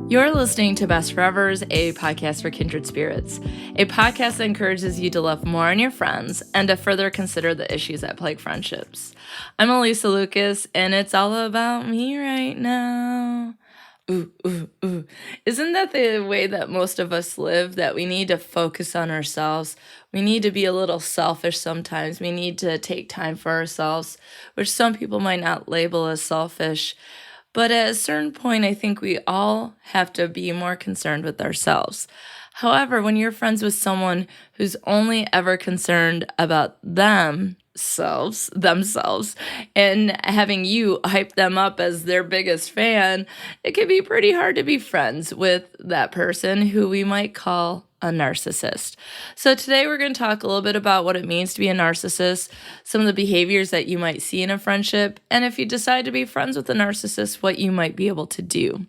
You're listening to Best Forevers, a podcast for kindred spirits, a podcast that encourages you to love more on your friends and to further consider the issues that plague friendships. I'm Alysa Lucas, and it's all about me right now. Ooh, ooh, ooh. Isn't that the way that most of us live, that we need to focus on ourselves? We need to be a little selfish sometimes. We need to take time for ourselves, which some people might not label as selfish. But at a certain point, I think we all have to be more concerned with ourselves. However, when you're friends with someone who's only ever concerned about themselves, and having you hype them up as their biggest fan, it can be pretty hard to be friends with that person who we might call a narcissist. So today we're going to talk a little bit about what it means to be a narcissist, some of the behaviors that you might see in a friendship, and if you decide to be friends with a narcissist, what you might be able to do.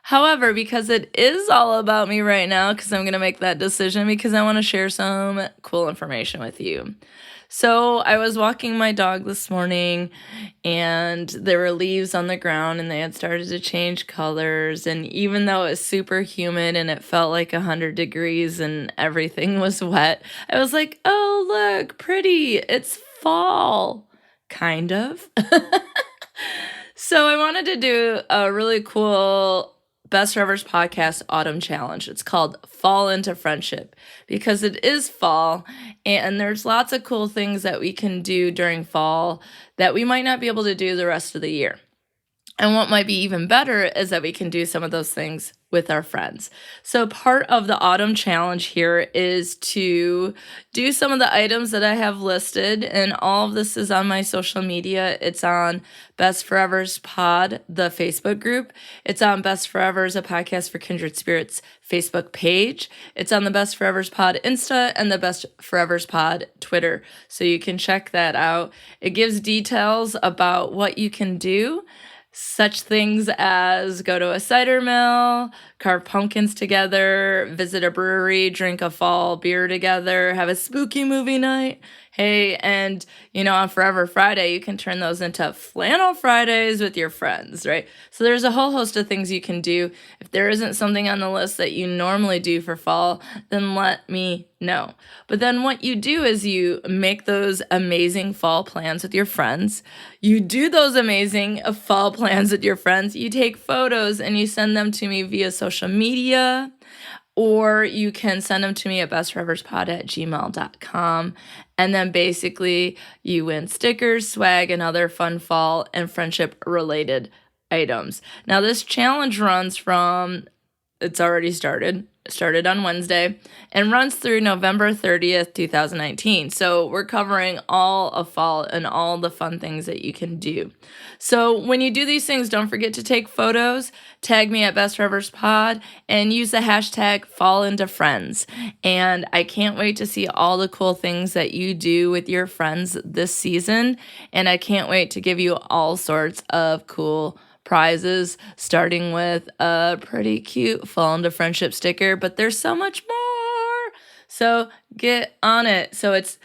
However, because it is all about me right now, because I'm going to make that decision, because I want to share some cool information with you. So I was walking my dog this morning, and there were leaves on the ground, and they had started to change colors. And even though it was super humid and it felt like 100 degrees and everything was wet, I was like, oh, look, pretty. It's fall, kind of. So I wanted to do a really cool Best Forevers podcast autumn challenge. It's called Fall into Friendship because it is fall and there's lots of cool things that we can do during fall that we might not be able to do the rest of the year. And what might be even better is that we can do some of those things with our friends. So part of the autumn challenge here is to do some of the items that I have listed, and all of this is on my social media. It's on Best Forevers Pod, the Facebook group. It's on Best Forevers, a podcast for kindred spirits Facebook page. It's on the Best Forevers Pod Insta and the Best Forevers Pod Twitter. So you can check that out. It gives details about what you can do. Such things as go to a cider mill, carve pumpkins together, visit a brewery, drink a fall beer together, have a spooky movie night. Hey, and on Forever Friday, you can turn those into Flannel Fridays with your friends, right? So there's a whole host of things you can do. If there isn't something on the list that you normally do for fall, then let me know. But then what you do is you make those amazing fall plans with your friends. You do those amazing fall plans with your friends. You take photos and you send them to me via social media, or you can send them to me at bestforeverspod@gmail.com. And then basically you win stickers, swag, and other fun fall and friendship-related items. Now this challenge runs from, it's already started on Wednesday, and runs through November 30th, 2019. So we're covering all of fall and all the fun things that you can do. So when you do these things, don't forget to take photos, tag me at Best Forevers Pod, and use the hashtag #FallIntoFriends. And I can't wait to see all the cool things that you do with your friends this season. And I can't wait to give you all sorts of cool prizes, starting with a pretty cute Fall into Friendship sticker, but there's so much more. So get on it. So it's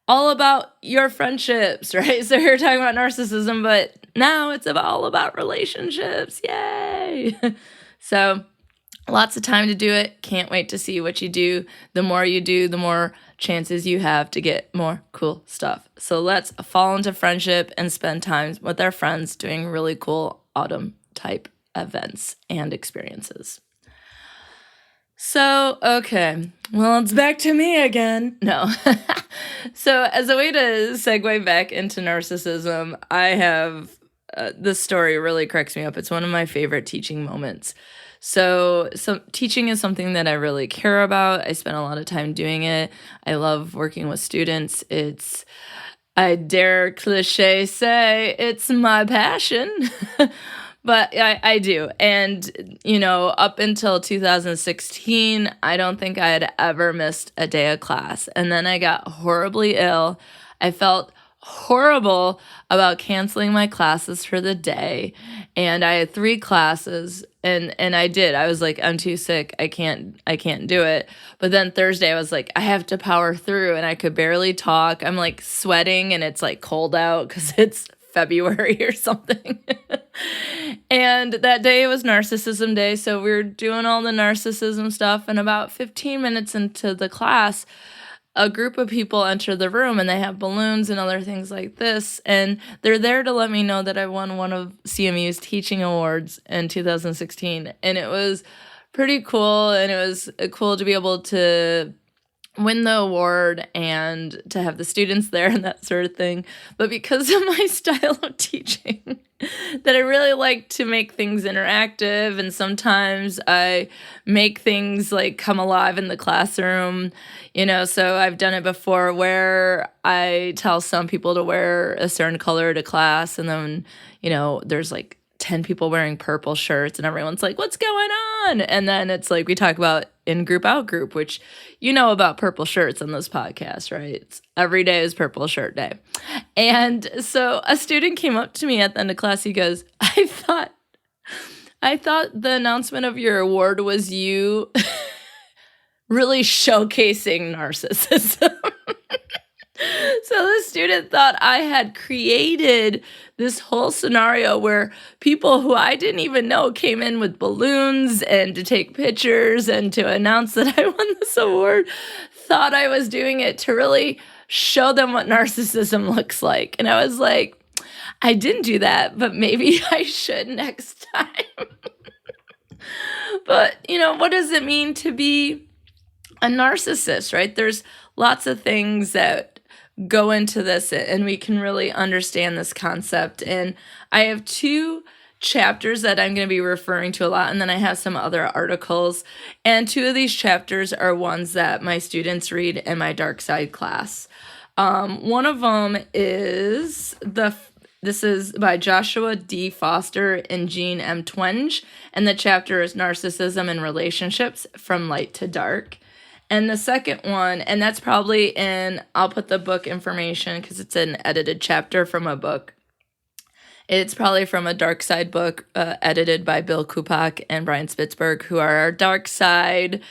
all about your friendships, right? So you're talking about narcissism, but now it's all about relationships. Yay! So lots of time to do it. Can't wait to see what you do. The more you do, the more chances you have to get more cool stuff. So let's fall into friendship and spend time with our friends doing really cool autumn type events and experiences. So, okay, well, it's back to me again. No. So as a way to segue back into narcissism, I have, this story really cracks me up. It's one of my favorite teaching moments. So teaching is something that I really care about. I spend a lot of time doing it. I love working with students. I dare cliche say, it's my passion. But I do. And, up until 2016, I don't think I had ever missed a day of class. And then I got horribly ill. I felt horrible about canceling my classes for the day. And I had 3 classes and I did. I was like, I'm too sick. I can't do it. But then Thursday I was like, I have to power through, and I could barely talk. I'm like sweating and it's like cold out because it's February or something. And that day was Narcissism Day, so we were doing all the narcissism stuff, and about 15 minutes into the class, a group of people enter the room, and they have balloons and other things like this, and they're there to let me know that I won one of CMU's teaching awards in 2016, and it was pretty cool, and it was cool to be able to win the award and to have the students there and that sort of thing. But because of my style of teaching, that I really like to make things interactive, and sometimes I make things like come alive in the classroom, so I've done it before where I tell some people to wear a certain color to class, and then, there's like 10 people wearing purple shirts and everyone's like, what's going on? And then it's like we talk about in-group, out-group, which about purple shirts on this podcast, right? Every day is purple shirt day. And so a student came up to me at the end of class. He goes, I thought the announcement of your award was you really showcasing narcissism. So the student thought I had created this whole scenario where people who I didn't even know came in with balloons and to take pictures and to announce that I won this award, thought I was doing it to really show them what narcissism looks like. And I was like, I didn't do that, but maybe I should next time. But, what does it mean to be a narcissist, right? There's lots of things that go into this, and we can really understand this concept. And I have 2 chapters that I'm going to be referring to a lot, and then I have some other articles. And 2 of these chapters are ones that my students read in my dark side class. One of them is this is by Joshua D. Foster and Jean M. Twenge, and the chapter is Narcissism and Relationships from Light to Dark. And the second one, and that's probably I'll put the book information because it's an edited chapter from a book. It's probably from a dark side book edited by Bill Kupak and Brian Spitzberg, who are our dark side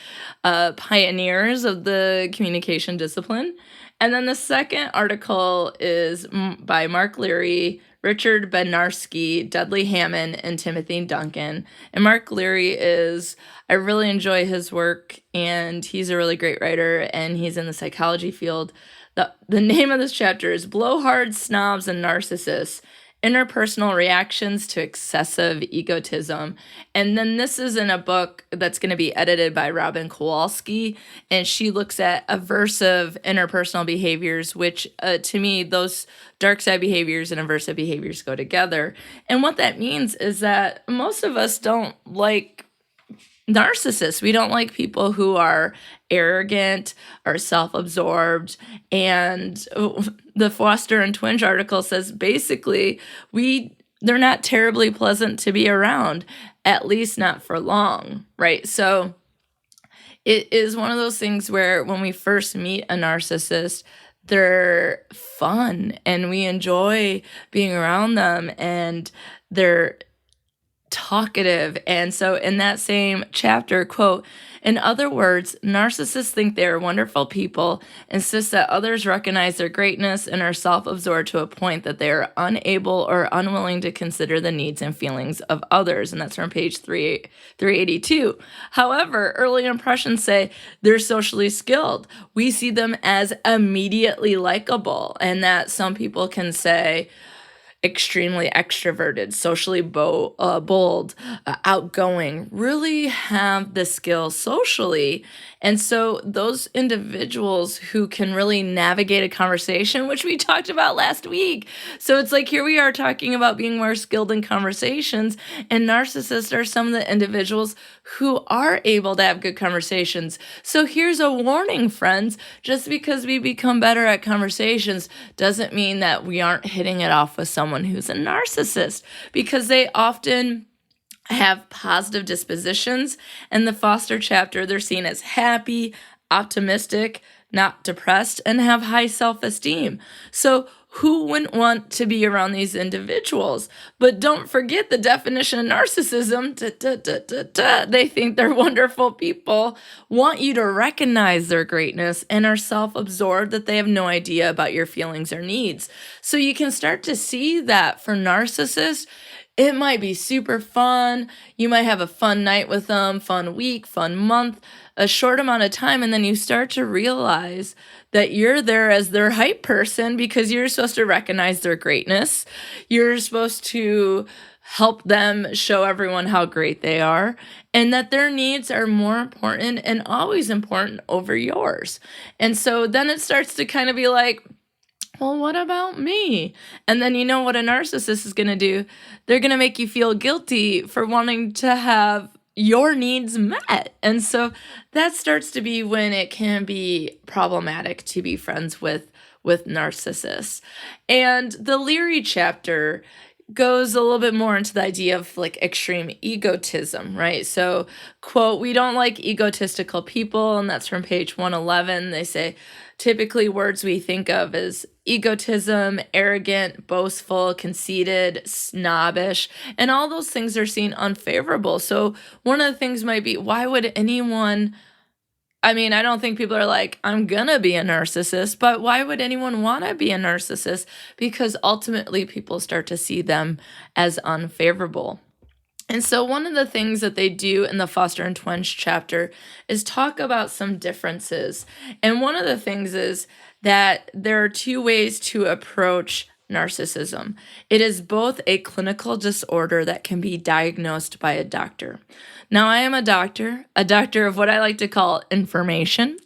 pioneers of the communication discipline. And then the second article is by Mark Leary, Richard Bednarski, Dudley Hammond, and Timothy Duncan. And Mark Leary I really enjoy his work, and he's a really great writer, and he's in the psychology field. The name of this chapter is Blowhards, Snobs, and Narcissists, Interpersonal Reactions to Excessive Egotism. And then this is in a book that's going to be edited by Robin Kowalski, and she looks at aversive interpersonal behaviors, which to me, those dark side behaviors and aversive behaviors go together. And what that means is that most of us don't like narcissists. We don't like people who are arrogant or self-absorbed. And the Foster and Twenge article says basically they're not terribly pleasant to be around, at least not for long, right? So it is one of those things where when we first meet a narcissist, they're fun and we enjoy being around them, and they're talkative. And so in that same chapter, quote, in other words, narcissists think they are wonderful people, insist that others recognize their greatness, and are self-absorbed to a point that they are unable or unwilling to consider the needs and feelings of others. And that's from page 382. However, early impressions say they're socially skilled. We see them as immediately likable, and that some people can say, extremely extroverted, socially bold, outgoing, really have the skills socially. And so those individuals who can really navigate a conversation, which we talked about last week. So it's like here we are talking about being more skilled in conversations, and narcissists are some of the individuals who are able to have good conversations. So here's a warning, friends. Just because we become better at conversations doesn't mean that we aren't hitting it off with someone who's a narcissist, because they often have positive dispositions. In the Foster chapter, they're seen as happy, optimistic, not depressed, and have high self-esteem. So Who wouldn't want to be around these individuals? But don't forget the definition of narcissism. They think they're wonderful people, want you to recognize their greatness, and are self-absorbed that they have no idea about your feelings or needs. So you can start to see that for narcissists, it might be super fun. You might have a fun night with them, fun week, fun month, a short amount of time, and then you start to realize that you're there as their hype person because you're supposed to recognize their greatness. You're supposed to help them show everyone how great they are, and that their needs are more important and always important over yours. And so then it starts to kind of be like, well, what about me? And then you know what a narcissist is going to do? They're going to make you feel guilty for wanting to have your needs met. And so that starts to be when it can be problematic to be friends with narcissists. And the Leary chapter goes a little bit more into the idea of like extreme egotism, right? So, quote, "We don't like egotistical people," and that's from page 111. They say, typically words we think of as egotism, arrogant, boastful, conceited, snobbish, and all those things are seen unfavorable. So one of the things might be, why would anyone, I mean, I don't think people are like, I'm gonna be a narcissist, but why would anyone want to be a narcissist? Because ultimately people start to see them as unfavorable. And so one of the things that they do in the Foster and Twench chapter is talk about some differences. And one of the things is that there are two ways to approach narcissism. It is both a clinical disorder that can be diagnosed by a doctor. Now, I am a doctor of what I like to call information,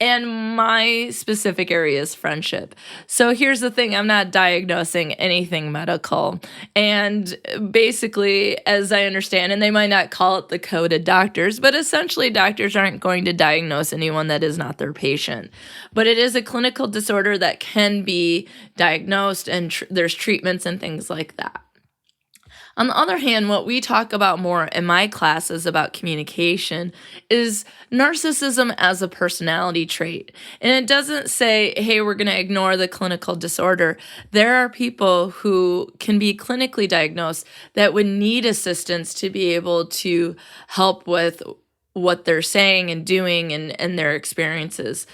and my specific area is friendship. So here's the thing, I'm not diagnosing anything medical. And basically, as I understand, and they might not call it the code of doctors, but essentially doctors aren't going to diagnose anyone that is not their patient. But it is a clinical disorder that can be diagnosed, and there's treatments and things like that. On the other hand, what we talk about more in my classes about communication is narcissism as a personality trait. And it doesn't say, hey, we're going to ignore the clinical disorder. There are people who can be clinically diagnosed that would need assistance to be able to help with what they're saying and doing and their experiences.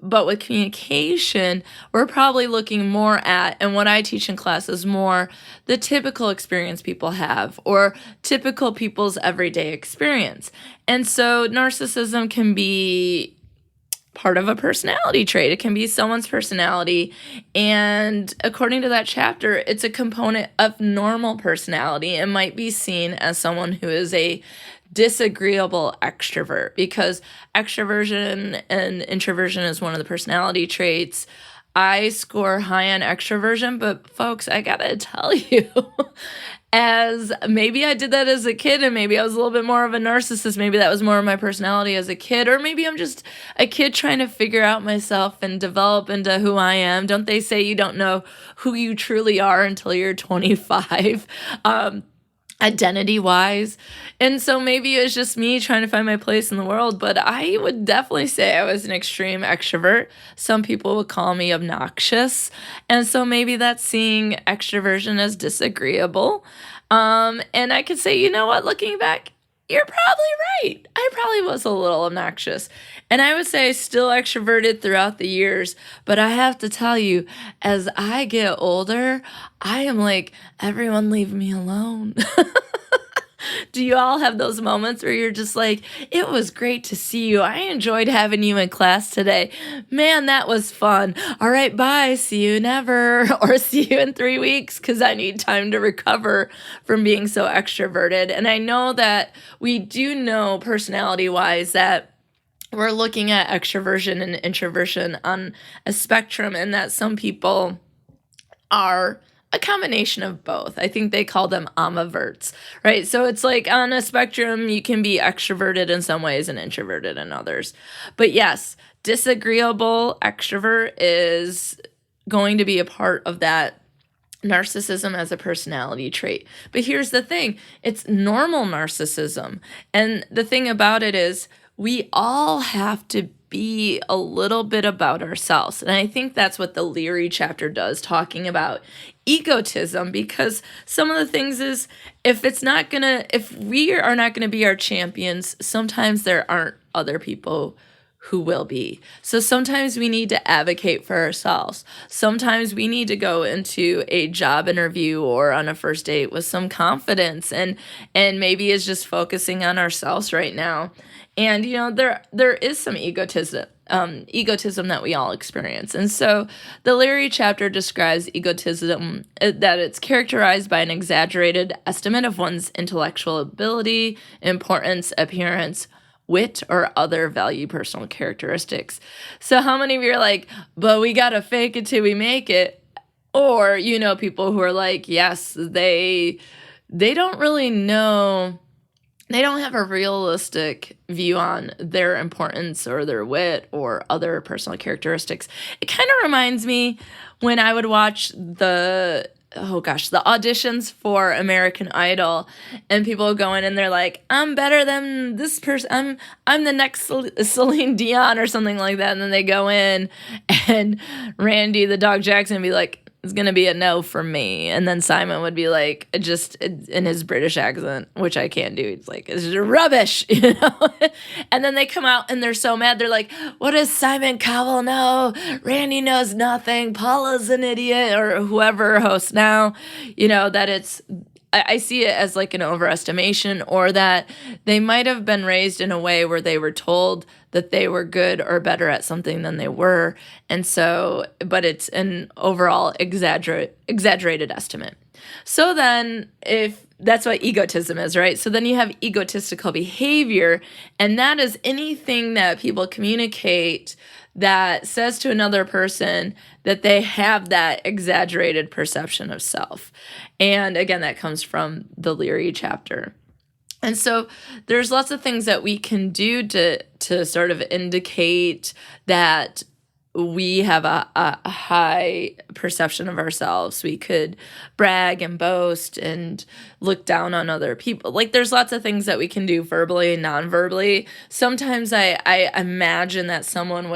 But with communication, we're probably looking more at, and what I teach in class is more the typical experience people have or typical people's everyday experience. And so narcissism can be part of a personality trait. It can be someone's personality. And according to that chapter, it's a component of normal personality. It might be seen as someone who is a disagreeable extrovert, because extroversion and introversion is one of the personality traits. I score high on extroversion, but folks, I gotta tell you, as maybe I did that as a kid and maybe I was a little bit more of a narcissist, maybe that was more of my personality as a kid, or maybe I'm just a kid trying to figure out myself and develop into who I am. Don't they say you don't know who you truly are until you're 25? Identity-wise. And so maybe it was just me trying to find my place in the world, but I would definitely say I was an extreme extrovert. Some people would call me obnoxious. And so maybe that's seeing extroversion as disagreeable. And I could say, you know what, looking back, you're probably right. I probably was a little obnoxious. And I would say I still extroverted throughout the years. But I have to tell you, as I get older, I am like, everyone leave me alone. Do you all have those moments where you're just like, it was great to see you. I enjoyed having you in class today. Man, that was fun. All right, bye. See you never. Or see you in 3 weeks because I need time to recover from being so extroverted. And I know that we do know personality-wise that we're looking at extroversion and introversion on a spectrum, and that some people are a combination of both. I think they call them ambiverts, right? So it's like on a spectrum, you can be extroverted in some ways and introverted in others. But yes, disagreeable extrovert is going to be a part of that narcissism as a personality trait. But here's the thing, it's normal narcissism. And the thing about it is, we all have to be a little bit about ourselves. And I think that's what the Leary chapter does, talking about egotism, because some of the things is if we are not gonna be our champions, sometimes there aren't other people who will be. So sometimes we need to advocate for ourselves. Sometimes we need to go into a job interview or on a first date with some confidence, and maybe it's just focusing on ourselves right now. And there is some egotism that we all experience. And so the Leary chapter describes egotism, that it's characterized by an exaggerated estimate of one's intellectual ability, importance, appearance, wit, or other value personal characteristics. So how many of you are like, but we gotta fake it till we make it? Or, people who are like, yes, they don't really know, they don't have a realistic view on their importance or their wit or other personal characteristics. It kind of reminds me when I would watch the auditions for American Idol, and people go in and they're like, I'm better than this person. I'm the next Celine Dion or something like that. And then they go in and Randy the Dog Jackson would be like, it's going to be a no from me. And then Simon would be like, just in his British accent, which I can't do. It's like, it's rubbish, And then they come out and they're so mad. They're like, what does Simon Cowell know? Randy knows nothing. Paula's an idiot, or whoever hosts now, that it's, I see it as like an overestimation, or that they might have been raised in a way where they were told that they were good or better at something than they were. And so, but it's an overall exaggerated estimate. So then if that's what egotism is, right? So then you have egotistical behavior, and that is anything that people communicate that says to another person that they have that exaggerated perception of self. And again, that comes from the Leary chapter. And so there's lots of things that we can do to sort of indicate that we have a high perception of ourselves. We could brag and boast and look down on other people. Like, there's lots of things that we can do verbally and non-verbally. Sometimes I imagine that someone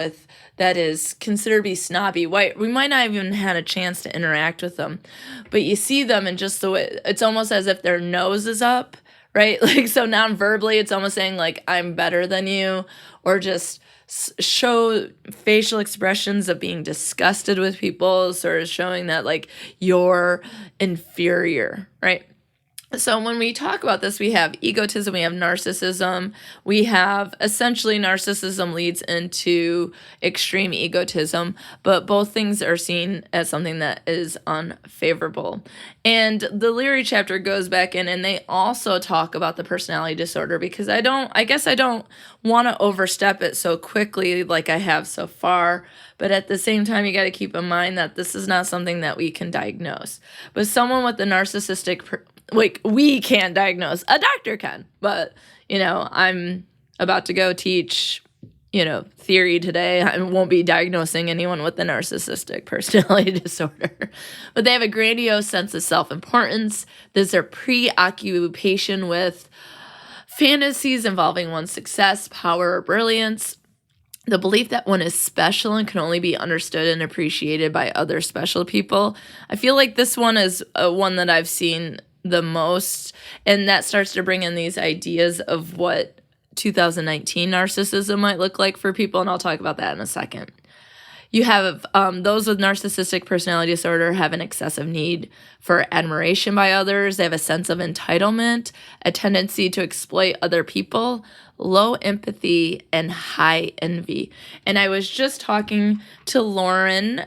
that is considered to be snobby white, we might not even had a chance to interact with them, but you see them and just the way, it's almost as if their nose is up, right? Like, so non-verbally, it's almost saying like, I'm better than you, or just show facial expressions of being disgusted with people, sort of showing that like you're inferior, right? So when we talk about this, we have egotism, we have narcissism, we have essentially narcissism leads into extreme egotism, but both things are seen as something that is unfavorable. And the Leary chapter goes back in and they also talk about the personality disorder, because I guess I don't want to overstep it so quickly like I have so far. But at the same time, you got to keep in mind that this is not something that we can diagnose. But someone with the narcissistic we can't diagnose. A doctor can. But, I'm about to go teach, theory today. I won't be diagnosing anyone with the narcissistic personality disorder. But they have a grandiose sense of self-importance. There's their preoccupation with fantasies involving one's success, power, or brilliance. The belief that one is special and can only be understood and appreciated by other special people. I feel like this one is one that I've seen the most, and that starts to bring in these ideas of what 2019 narcissism might look like for people, and I'll talk about that in a second. You have those with narcissistic personality disorder have an excessive need for admiration by others. They have a sense of entitlement, a tendency to exploit other people, low empathy, and high envy. And I was just talking to Lauren.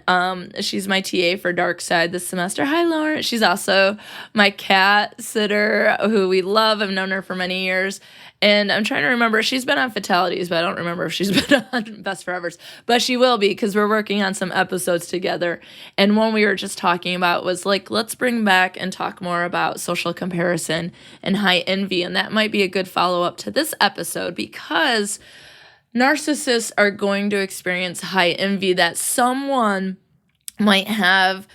She's my TA for Dark Side this semester. Hi, Lauren. She's also my cat sitter who we love. I've known her for many years. And I'm trying to remember, she's been on Fatalities, but I don't remember if she's been on Best Forevers. But she will be, because we're working on some episodes together. And one we were just talking about was like, let's bring back and talk more about social comparison and high envy. And that might be a good follow-up to this episode, because narcissists are going to experience high envy, that someone might have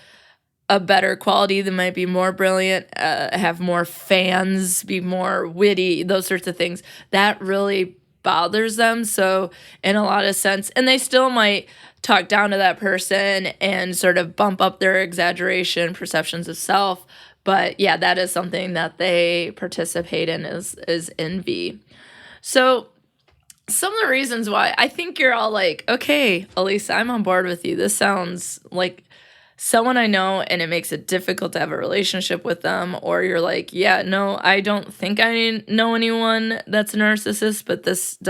a better quality, that might be more brilliant, have more fans, be more witty, those sorts of things. That really bothers them. So in a lot of sense, and they still might talk down to that person and sort of bump up their exaggeration perceptions of self. But yeah, that is something that they participate in is envy. So some of the reasons why I think you're all like, okay, Alysa, I'm on board with you. This sounds like someone I know and it makes it difficult to have a relationship with them. Or you're like, yeah, no, I don't think I know anyone that's a narcissist, but it just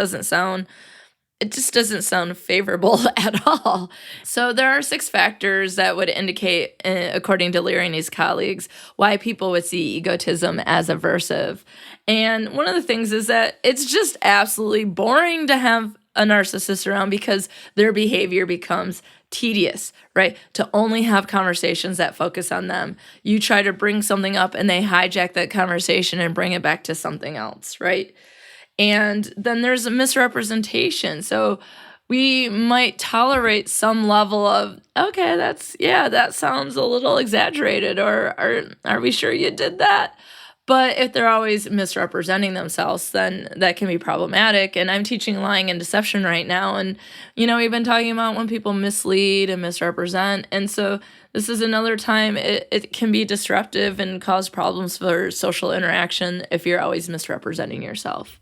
doesn't sound favorable at all. So there are 6 factors that would indicate, according to Learini's colleagues, why people would see egotism as aversive. And one of the things is that it's just absolutely boring to have a narcissist around because their behavior becomes tedious, right? To only have conversations that focus on them. You try to bring something up and they hijack that conversation and bring it back to something else, right? And then there's a misrepresentation. So we might tolerate some level of, okay, that sounds a little exaggerated, or are we sure you did that? But if they're always misrepresenting themselves, then that can be problematic. And I'm teaching lying and deception right now. And, we've been talking about when people mislead and misrepresent. And so this is another time it can be disruptive and cause problems for social interaction if you're always misrepresenting yourself.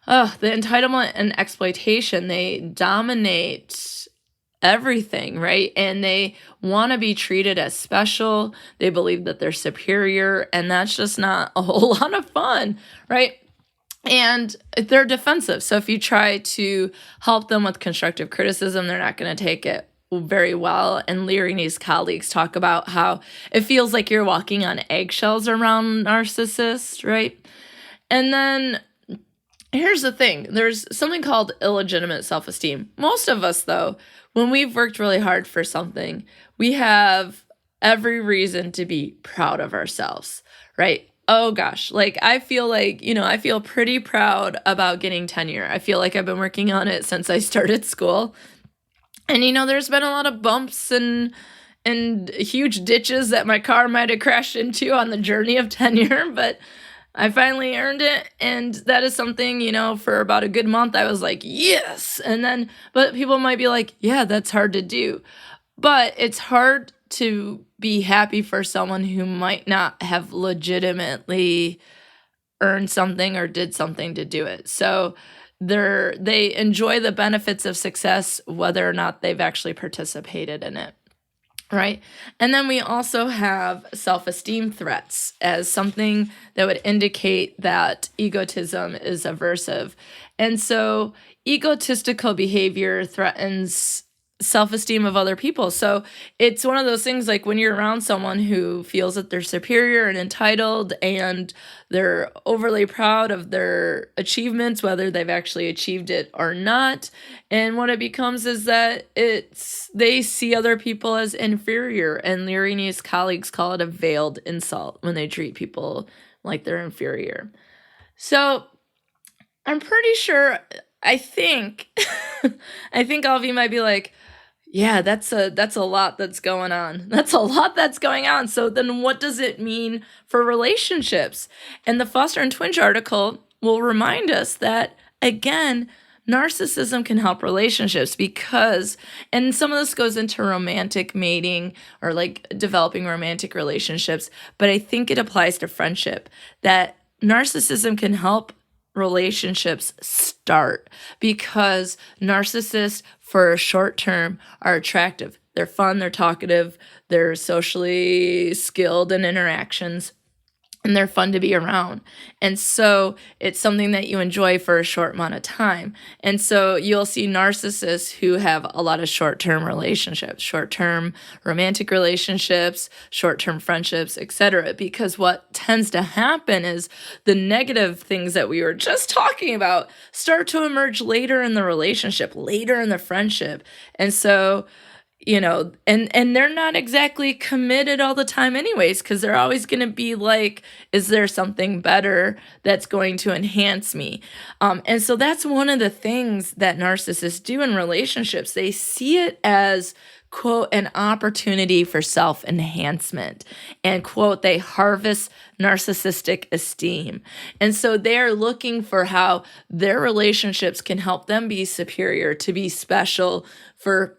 The entitlement and exploitation, they dominate everything, right? And they want to be treated as special. They believe that they're superior, and that's just not a whole lot of fun, right? And they're defensive. So if you try to help them with constructive criticism, they're not going to take it very well. And Learini's colleagues talk about how it feels like you're walking on eggshells around narcissists, right? And then here's the thing. There's something called illegitimate self-esteem. Most of us, though, when we've worked really hard for something, we have every reason to be proud of ourselves, right? Oh gosh, I feel pretty proud about getting tenure. I feel like I've been working on it since I started school. And there's been a lot of bumps and huge ditches that my car might have crashed into on the journey of tenure, but I finally earned it, and that is something, for about a good month, I was like, yes! But people might be like, yeah, that's hard to do. But it's hard to be happy for someone who might not have legitimately earned something or did something to do it. So they enjoy the benefits of success, whether or not they've actually participated in it. Right. And then we also have self-esteem threats as something that would indicate that egotism is aversive. And so egotistical behavior threatens self-esteem of other people. So it's one of those things like when you're around someone who feels that they're superior and entitled and they're overly proud of their achievements, whether they've actually achieved it or not. And what it becomes is that they see other people as inferior, and Learini's colleagues call it a veiled insult when they treat people like they're inferior. So I'm pretty sure, I think all of you might be like, yeah, that's a lot that's going on. That's a lot that's going on. So then what does it mean for relationships? And the Foster and Twinge article will remind us that, again, narcissism can help relationships because, and some of this goes into romantic mating or developing romantic relationships, but I think it applies to friendship, that narcissism can help relationships start because narcissists for a short term are attractive. They're fun, they're talkative, they're socially skilled in interactions, and they're fun to be around. And so it's something that you enjoy for a short amount of time. And so you'll see narcissists who have a lot of short-term relationships, short-term romantic relationships, short-term friendships, etc. Because what tends to happen is the negative things that we were just talking about start to emerge later in the relationship, later in the friendship. And so and they're not exactly committed all the time anyways, because they're always going to be like, is there something better that's going to enhance me? And so that's one of the things that narcissists do in relationships. They see it as quote, an opportunity for self-enhancement. And, quote, they harvest narcissistic esteem. And so they're looking for how their relationships can help them be superior, to be special, for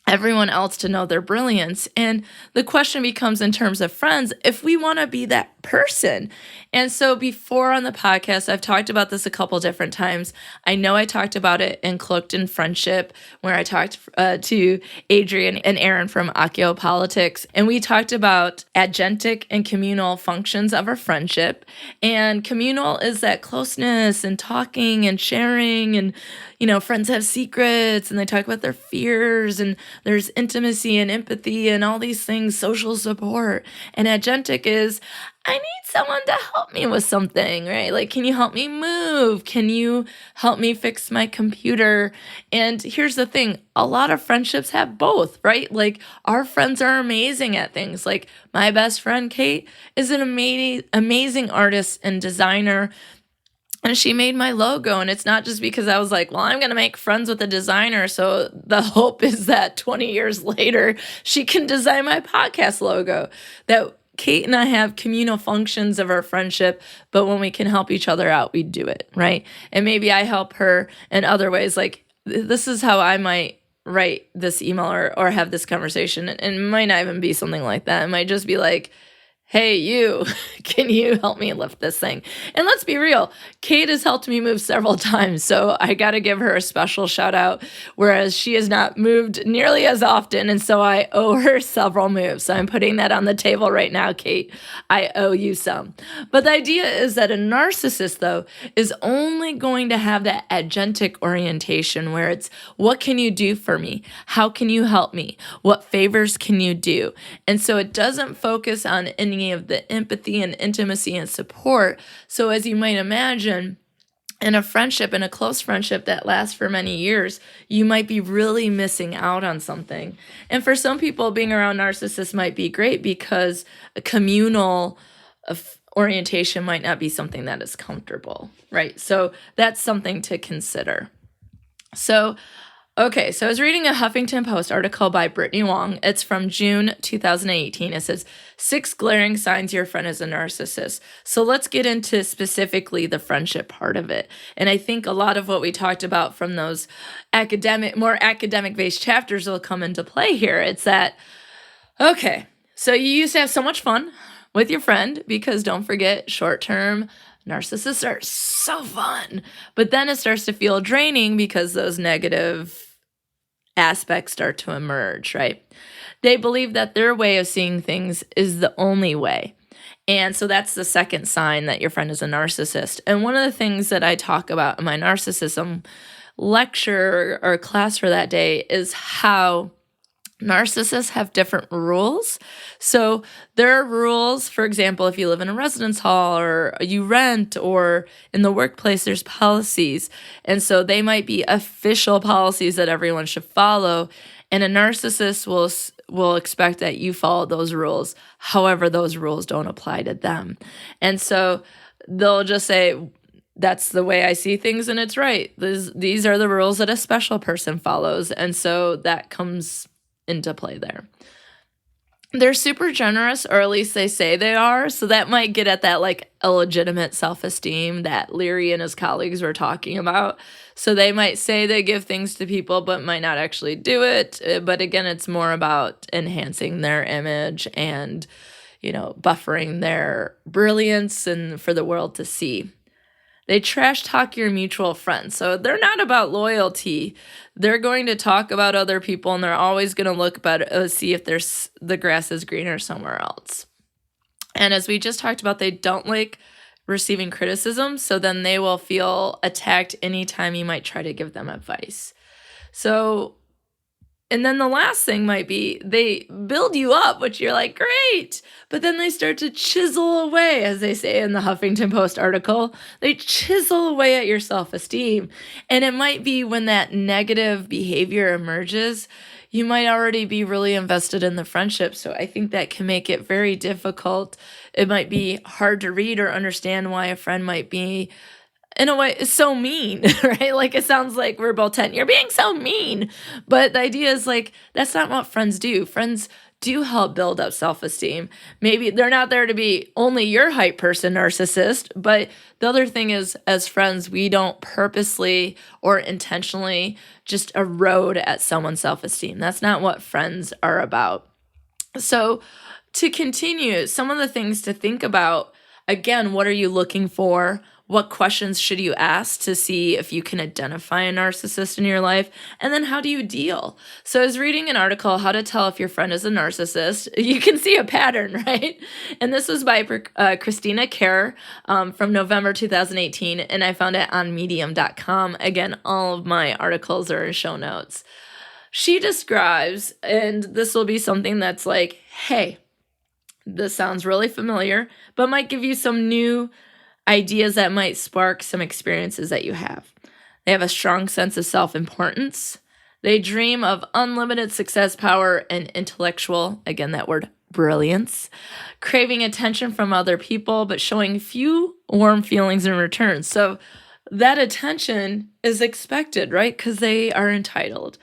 everyone else to know their brilliance. And the question becomes, in terms of friends, if we want to be that person. And so before on the podcast, I've talked about this a couple different times. I know I talked about it in Cloaked in Friendship, where I talked to Adrian and Aaron from Accio Politics, and we talked about agentic and communal functions of our friendship. And communal is that closeness and talking and sharing, and friends have secrets and they talk about their fears, and there's intimacy and empathy and all these things, social support. And agentic is, I need someone to help me with something, right? Like, can you help me move? Can you help me fix my computer? And here's the thing, a lot of friendships have both, right? Like, our friends are amazing at things. Like, my best friend, Kate, is an amazing artist and designer. And she made my logo, and it's not just because I was like, well, I'm going to make friends with a designer, so the hope is that 20 years later, she can design my podcast logo. That Kate and I have communal functions of our friendship, but when we can help each other out, we do it, right? And maybe I help her in other ways. Like, this is how I might write this email or have this conversation, and it might not even be something like that. It might just be like, hey, you, can you help me lift this thing? And let's be real, Kate has helped me move several times, so I got to give her a special shout out, whereas she has not moved nearly as often, and so I owe her several moves. So I'm putting that on the table right now, Kate. I owe you some. But the idea is that a narcissist, though, is only going to have that agentic orientation, where it's, what can you do for me? How can you help me? What favors can you do? And so it doesn't focus on any of the empathy and intimacy and support. So as you might imagine, in a friendship, in a close friendship that lasts for many years, you might be really missing out on something. And for some people, being around narcissists might be great because a communal orientation might not be something that is comfortable, right? So that's something to consider. So I was reading a Huffington Post article by Brittany Wong. It's from June 2018. It says, 6 glaring signs your friend is a narcissist. So let's get into specifically the friendship part of it. And I think a lot of what we talked about from those more academic-based chapters will come into play here. It's that, okay, so you used to have so much fun with your friend, because don't forget, short-term narcissists are so fun. But then it starts to feel draining because those negative aspects start to emerge, right? They believe that their way of seeing things is the only way. And so that's the second sign that your friend is a narcissist. And one of the things that I talk about in my narcissism lecture or class for that day is how narcissists have different rules. So there are rules, for example, if you live in a residence hall or you rent, or in the workplace, there's policies. And so they might be official policies that everyone should follow. And a narcissist will expect that you follow those rules. However, those rules don't apply to them. And so they'll just say, that's the way I see things and it's right. These are the rules that a special person follows. And so that comes into play there. They're super generous, or at least they say they are. So that might get at that like illegitimate self-esteem that Leary and his colleagues were talking about. So they might say they give things to people, but might not actually do it. But again, it's more about enhancing their image and, buffering their brilliance and for the world to see. They trash talk your mutual friends. So they're not about loyalty. They're going to talk about other people, and they're always going to look see if the grass is greener somewhere else. And as we just talked about, they don't like receiving criticism. So then they will feel attacked anytime you might try to give them advice. And then the last thing might be they build you up, which you're like, great. But then they start to chisel away, as they say in the Huffington Post article. They chisel away at your self-esteem. And it might be when that negative behavior emerges, you might already be really invested in the friendship. So I think that can make it very difficult. It might be hard to read or understand why a friend might be in a way, is so mean, right? Like, it sounds like we're both 10. You're being so mean. But the idea is like, that's not what friends do. Friends do help build up self-esteem. Maybe they're not there to be only your hype person narcissist, but the other thing is, as friends, we don't purposely or intentionally just erode at someone's self-esteem. That's not what friends are about. So to continue, some of the things to think about, again, what are you looking for? What questions should you ask to see if you can identify a narcissist in your life? And then how do you deal? So I was reading an article, How to Tell If Your Friend is a Narcissist. You can see a pattern, right? And this was by Christina Kerr from November 2018, and I found it on medium.com. Again, all of my articles are in show notes. She describes, and this will be something that's like, hey, this sounds really familiar, but might give you some new ideas that might spark some experiences that you have. They have a strong sense of self-importance. They dream of unlimited success, power, and intellectual, again, that word, brilliance, craving attention from other people, but showing few warm feelings in return. So that attention is expected, right? Because they are entitled.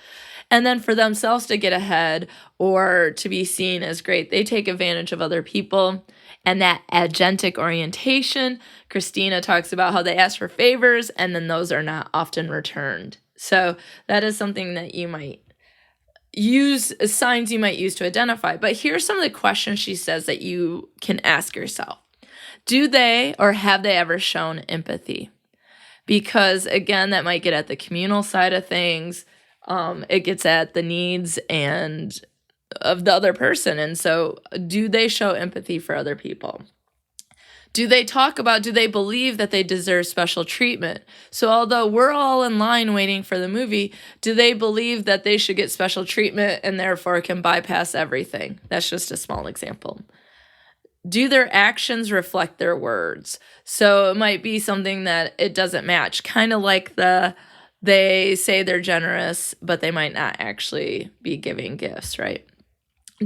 And then for themselves to get ahead or to be seen as great, they take advantage of other people. And that agentic orientation, Christina talks about how they ask for favors and then those are not often returned. So that is something that you might use, signs you might use to identify. But here's some of the questions she says that you can ask yourself. Do they or have they ever shown empathy? Because again, that might get at the communal side of things. It gets at the needs and of the other person. And so do they show empathy for other people? Do they believe that they deserve special treatment? So although we're all in line waiting for the movie, do they believe that they should get special treatment and therefore can bypass everything? That's just a small example. Do their actions reflect their words? So it might be something that it doesn't match, kind of like they say they're generous, but they might not actually be giving gifts, right?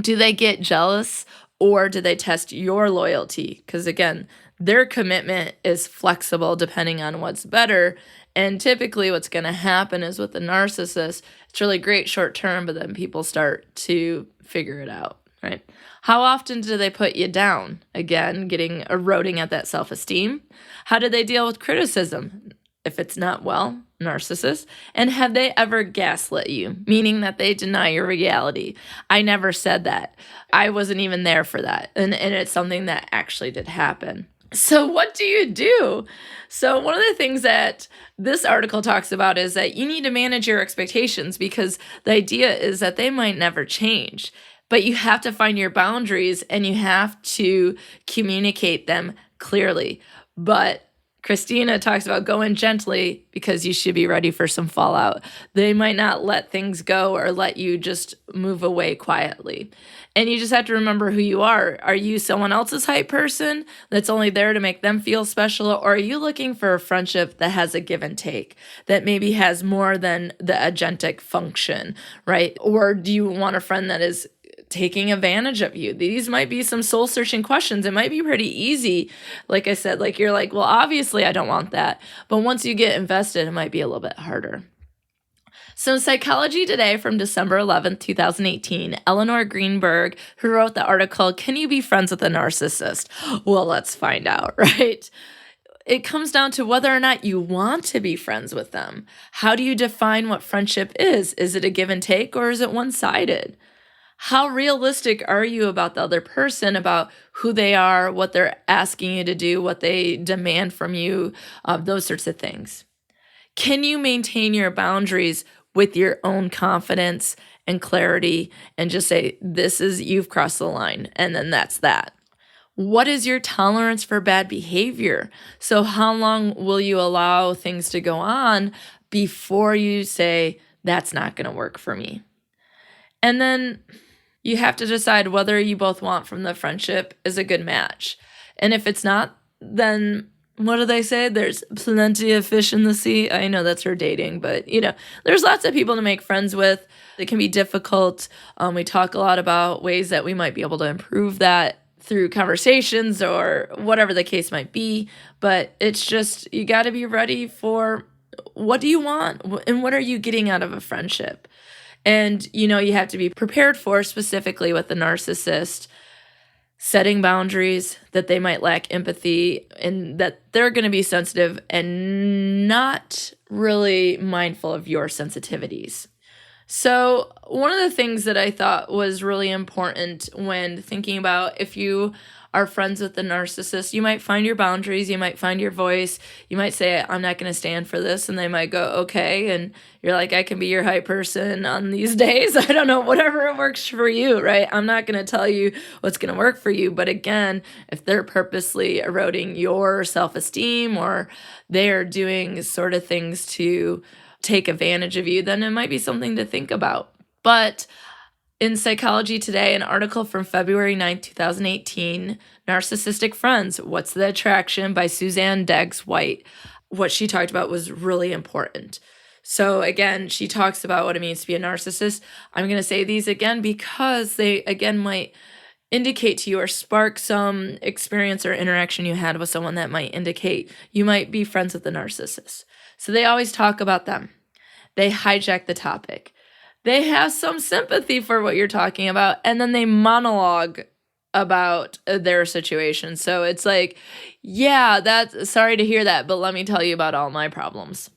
Do they get jealous or do they test your loyalty? Because again, their commitment is flexible depending on what's better. And typically what's going to happen is with the narcissist, it's really great short term, but then people start to figure it out, right? How often do they put you down? Again, eroding at that self-esteem. How do they deal with criticism? If it's not well, narcissist. And have they ever gaslit you, meaning that they deny your reality? I never said that. I wasn't even there for that. And it's something that actually did happen. So what do you do? So one of the things that this article talks about is that you need to manage your expectations because the idea is that they might never change. But you have to find your boundaries and you have to communicate them clearly. But Christina talks about going gently because you should be ready for some fallout. They might not let things go or let you just move away quietly. And you just have to remember who you are. Are you someone else's hype person that's only there to make them feel special? Or are you looking for a friendship that has a give and take, that maybe has more than the agentic function, right? Or do you want a friend that is taking advantage of you? These might be some soul-searching questions. It might be pretty easy. Like I said, like you're like, well, obviously I don't want that. But once you get invested, it might be a little bit harder. So Psychology Today from December 11th, 2018, Eleanor Greenberg, who wrote the article, Can You Be Friends with a Narcissist? Well, let's find out, right? It comes down to whether or not you want to be friends with them. How do you define what friendship is? Is it a give and take or is it one-sided? How realistic are you about the other person, about who they are, what they're asking you to do, what they demand from you, those sorts of things? Can you maintain your boundaries with your own confidence and clarity and just say, you've crossed the line, and then that's that? What is your tolerance for bad behavior? So how long will you allow things to go on before you say, that's not going to work for me? And then you have to decide whether you both want from the friendship is a good match. And if it's not, then what do they say? There's plenty of fish in the sea. I know that's for dating, but there's lots of people to make friends with. It can be difficult. We talk a lot about ways that we might be able to improve that through conversations or whatever the case might be. But it's just, you got to be ready for what do you want and what are you getting out of a friendship? And, you have to be prepared for, specifically with the narcissist, setting boundaries, that they might lack empathy and that they're going to be sensitive and not really mindful of your sensitivities. So one of the things that I thought was really important when thinking about if you are friends with the narcissist, you might find your boundaries, you might find your voice, you might say, I'm not going to stand for this, and they might go, okay, and you're like, I can be your hype person on these days. I don't know, whatever works for you, right? I'm not going to tell you what's going to work for you, but again, if they're purposely eroding your self-esteem or they're doing sort of things to take advantage of you, then it might be something to think about. But in Psychology Today, an article from February 9th, 2018, Narcissistic Friends, What's the Attraction by Suzanne Deggs White, what she talked about was really important. So again, she talks about what it means to be a narcissist. I'm going to say these again because they, again, might indicate to you or spark some experience or interaction you had with someone that might indicate you might be friends with the narcissist. So they always talk about them. They hijack the topic. They have some sympathy for what you're talking about, and then they monologue about their situation. So it's like, yeah, that's sorry to hear that, but let me tell you about all my problems.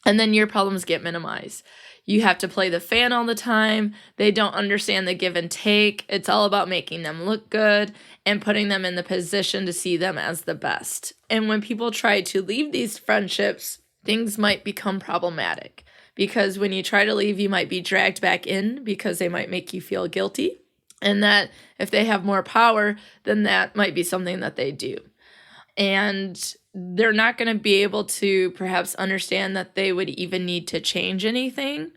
And then your problems get minimized. You have to play the fan all the time. They don't understand the give and take. It's all about making them look good and putting them in the position to see them as the best. And when people try to leave these friendships, things might become problematic. Because when you try to leave, you might be dragged back in because they might make you feel guilty. And that if they have more power, then that might be something that they do. And they're not going to be able to perhaps understand that they would even need to change anything.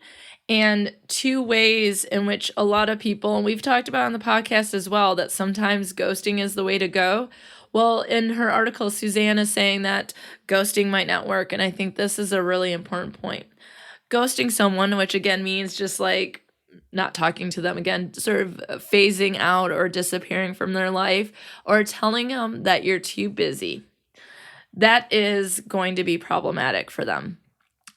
And two ways in which a lot of people, and we've talked about on the podcast as well, that sometimes ghosting is the way to go. Well, in her article, Suzanne is saying that ghosting might not work. And I think this is a really important point. Ghosting someone, which again means just like not talking to them again, sort of phasing out or disappearing from their life, or telling them that you're too busy, that is going to be problematic for them.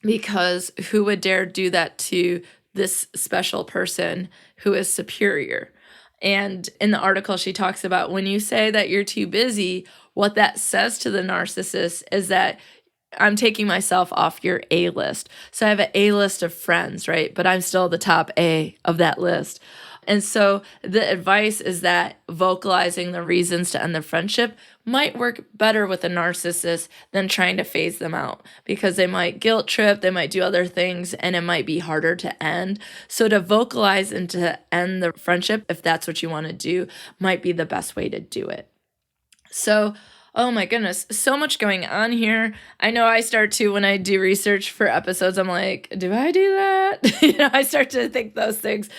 Because who would dare do that to this special person who is superior? And in the article, she talks about when you say that you're too busy, what that says to the narcissist is that I'm taking myself off your A list. So I have an A list of friends, right? But I'm still the top A of that list. And so the advice is that vocalizing the reasons to end the friendship might work better with a narcissist than trying to phase them out, because they might guilt trip, they might do other things, and it might be harder to end. So to vocalize and to end the friendship, if that's what you want to do, might be the best way to do it. So oh my goodness, so much going on here. I know I start to, when I do research for episodes, I'm like, do I do that? I start to think those things.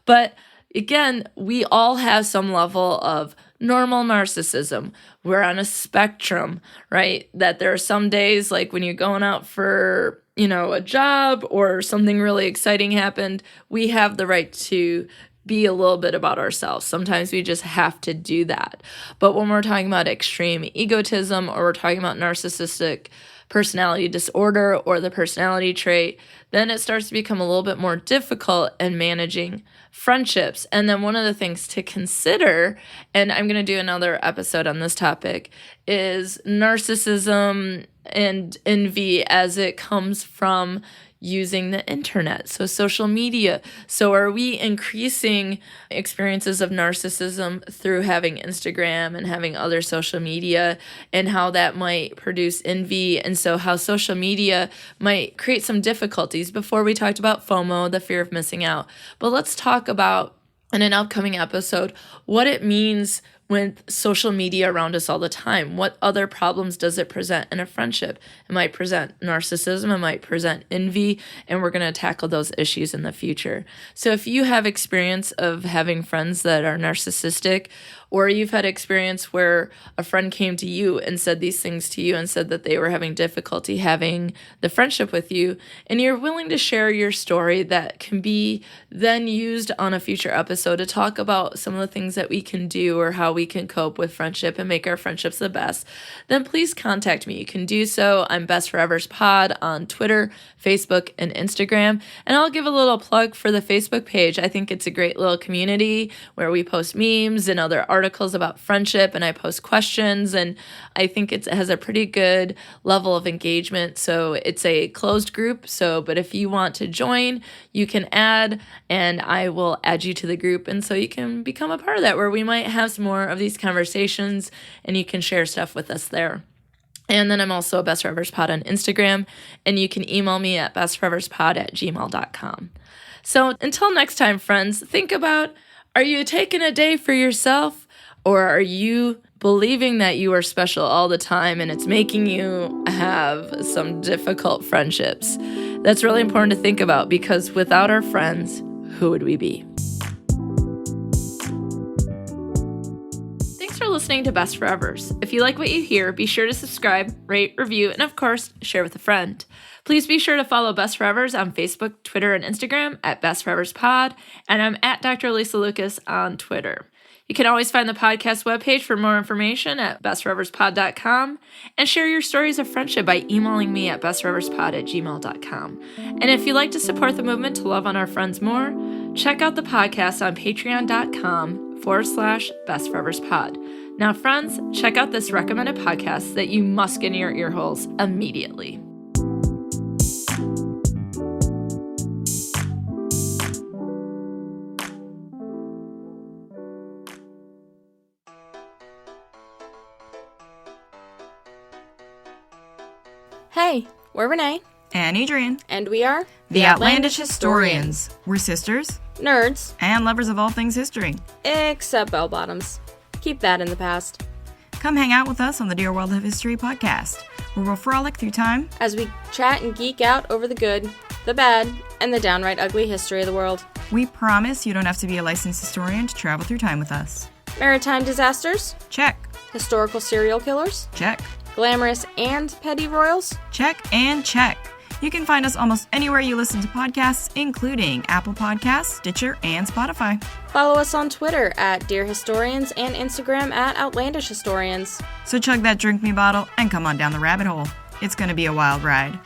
But again, we all have some level of normal narcissism. We're on a spectrum, right? That there are some days, like when you're going out for, a job or something really exciting happened, we have the right to be a little bit about ourselves. Sometimes we just have to do that. But when we're talking about extreme egotism, or we're talking about narcissistic personality disorder or the personality trait, then it starts to become a little bit more difficult in managing friendships. And then one of the things to consider, and I'm going to do another episode on this topic, is narcissism and envy as it comes from using the internet, so social media. So are we increasing experiences of narcissism through having Instagram and having other social media, and how that might produce envy? And so how social media might create some difficulties. Before we talked about FOMO, the fear of missing out. But let's talk about, in an upcoming episode, what it means with social media around us all the time. What other problems does it present in a friendship? It might present narcissism, it might present envy, and we're going to tackle those issues in the future. So if you have experience of having friends that are narcissistic, or you've had experience where a friend came to you and said these things to you and said that they were having difficulty having the friendship with you, and you're willing to share your story, that can be then used on a future episode to talk about some of the things that we can do or how we can cope with friendship and make our friendships the best, then please contact me. You can do so. I'm Best Forevers Pod on Twitter, Facebook, and Instagram. And I'll give a little plug for the Facebook page. I think it's a great little community where we post memes and other articles about friendship, and I post questions, and I think it has a pretty good level of engagement. So it's a closed group. But if you want to join, you can add, and I will add you to the group. And so you can become a part of that, where we might have some more of these conversations and you can share stuff with us there. And then I'm also a Best Forevers Pod on Instagram, and you can email me at bestforeverspod@gmail.com. So until next time, friends, think about, are you taking a day for yourself, or are you believing that you are special all the time and it's making you have some difficult friendships? That's really important to think about, because without our friends, who would we be? Thanks for listening to Best Forevers. If you like what you hear, be sure to subscribe, rate, review, and of course, share with a friend. Please be sure to follow Best Forevers on Facebook, Twitter, and Instagram at Best Forevers Pod, and I'm at Dr. Alysa Lucas on Twitter. You can always find the podcast webpage for more information at bestforeverspod.com, and share your stories of friendship by emailing me at bestforeverspod@gmail.com. And if you'd like to support the movement to love on our friends more, check out the podcast on patreon.com/bestforeverspod. Now, friends, check out this recommended podcast that you must get in your ear holes immediately. Hey, we're Renee. And Adrian. And we are The Outlandish Historians. We're sisters. Nerds. And lovers of all things history. Except bell bottoms. Keep that in the past. Come hang out with us on the Dear World of History podcast, where we'll frolic through time as we chat and geek out over the good, the bad, and the downright ugly history of the world. We promise you don't have to be a licensed historian to travel through time with us. Maritime disasters? Check. Historical serial killers? Check. Glamorous and petty royals? Check and check. You can find us almost anywhere you listen to podcasts, including Apple Podcasts, Stitcher, and Spotify. Follow us on Twitter at Dear Historians and Instagram at Outlandish Historians. So chug that drink me bottle and come on down the rabbit hole. It's going to be a wild ride.